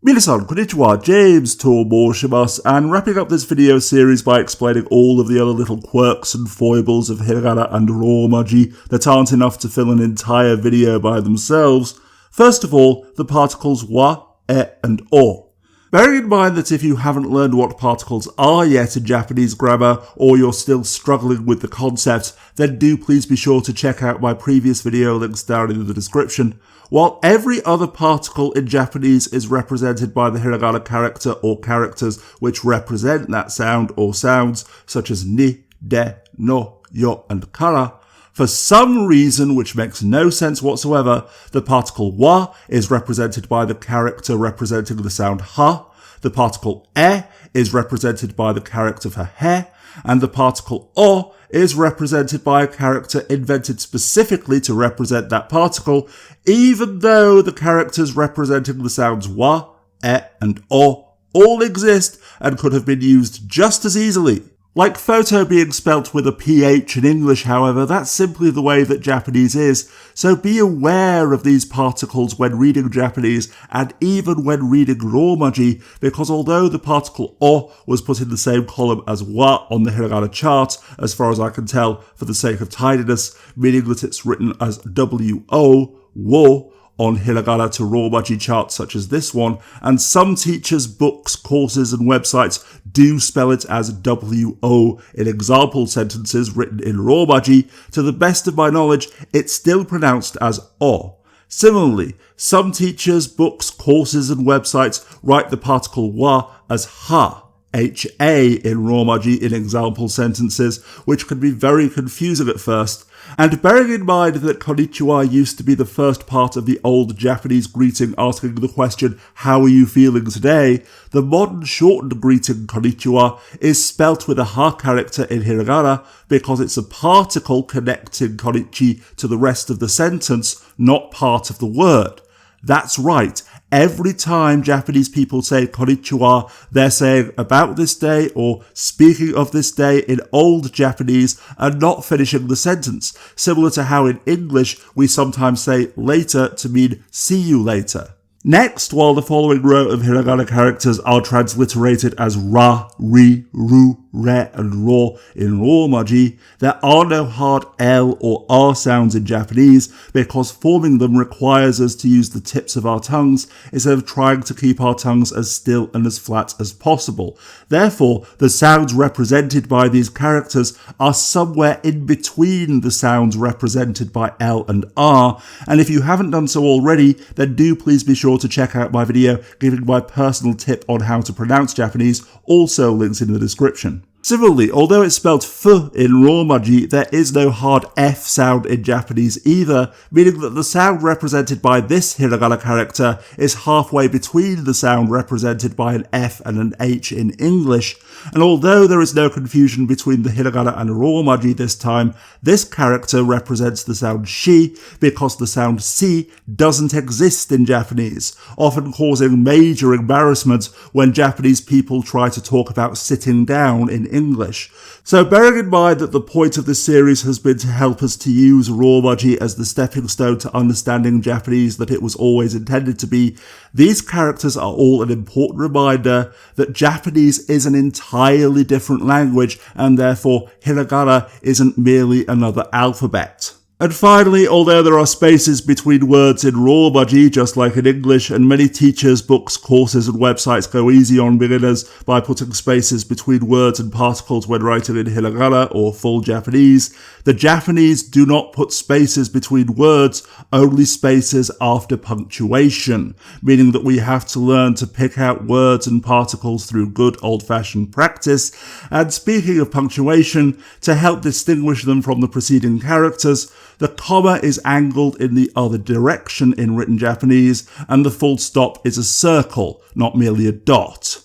Minasan, konnichiwa, James to moushimasu, and wrapping up this video series by explaining all of the other little quirks and foibles of Hiragana and Romaji that aren't enough to fill an entire video by themselves. First of all, the particles wa, e, and o. Bearing in mind that if you haven't learned what particles are yet in Japanese grammar, or you're still struggling with the concept, then do please be sure to check out my previous video links down in the description. While every other particle in Japanese is represented by the hiragana character or characters which represent that sound or sounds, such as ni, de, no, yo, and kara, for some reason which makes no sense whatsoever, the particle wa is represented by the character representing the sound ha, the particle e is represented by the character for he, and the particle o is represented by a character invented specifically to represent that particle, even though the characters representing the sounds wa, e, and o all exist and could have been used just as easily. Like photo being spelt with a PH in English, however, that's simply the way that Japanese is, so be aware of these particles when reading Japanese and even when reading Romaji, because although the particle o was put in the same column as wa on the hiragana chart, as far as I can tell for the sake of tidiness, meaning that it's written as wo, wo, on hiragana to Romaji charts such as this one, and some teachers' books, courses and websites do spell it as wo in example sentences written in Romaji. To the best of my knowledge, it's still pronounced as o. Similarly, some teachers' books, courses and websites write the particle wa as ha, ha in Romaji in example sentences, which can be very confusing at first. And bearing in mind that konnichiwa used to be the first part of the old Japanese greeting asking the question, how are you feeling today, the modern shortened greeting konnichiwa is spelt with a ha character in hiragana because it's a particle connecting konnichi to the rest of the sentence, not part of the word. That's right. Every time Japanese people say konnichiwa, they're saying about this day or speaking of this day in old Japanese and not finishing the sentence, similar to how in English we sometimes say later to mean see you later. Next, while the following row of hiragana characters are transliterated as ra, ri, ru, re, and ro in Romaji, there are no hard L or R sounds in Japanese because forming them requires us to use the tips of our tongues instead of trying to keep our tongues as still and as flat as possible. Therefore, the sounds represented by these characters are somewhere in between the sounds represented by L and R, and if you haven't done so already, then do please be sure to check out my video giving my personal tip on how to pronounce Japanese, also links in the description. Similarly, although it's spelled f in Romaji, there is no hard F sound in Japanese either, meaning that the sound represented by this hiragana character is halfway between the sound represented by an F and an H in English. And although there is no confusion between the hiragana and Romaji this time, this character represents the sound shi because the sound si doesn't exist in Japanese, often causing major embarrassment when Japanese people try to talk about sitting down in English. So bearing in mind that the point of this series has been to help us to use Romaji as the stepping stone to understanding Japanese that it was always intended to be, these characters are all an important reminder that Japanese is an entirely different language and therefore hiragana isn't merely another alphabet. And finally, although there are spaces between words in Romaji, just like in English, and many teachers, books, courses and websites go easy on beginners by putting spaces between words and particles when writing in hiragana or full Japanese, the Japanese do not put spaces between words, only spaces after punctuation, meaning that we have to learn to pick out words and particles through good old-fashioned practice. And speaking of punctuation, to help distinguish them from the preceding characters, the comma is angled in the other direction in written Japanese, and the full stop is a circle, not merely a dot.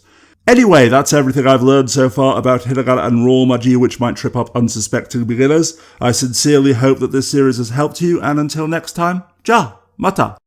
Anyway, that's everything I've learned so far about hiragana and Romaji, which might trip up unsuspecting beginners. I sincerely hope that this series has helped you, and until next time, ja, mata!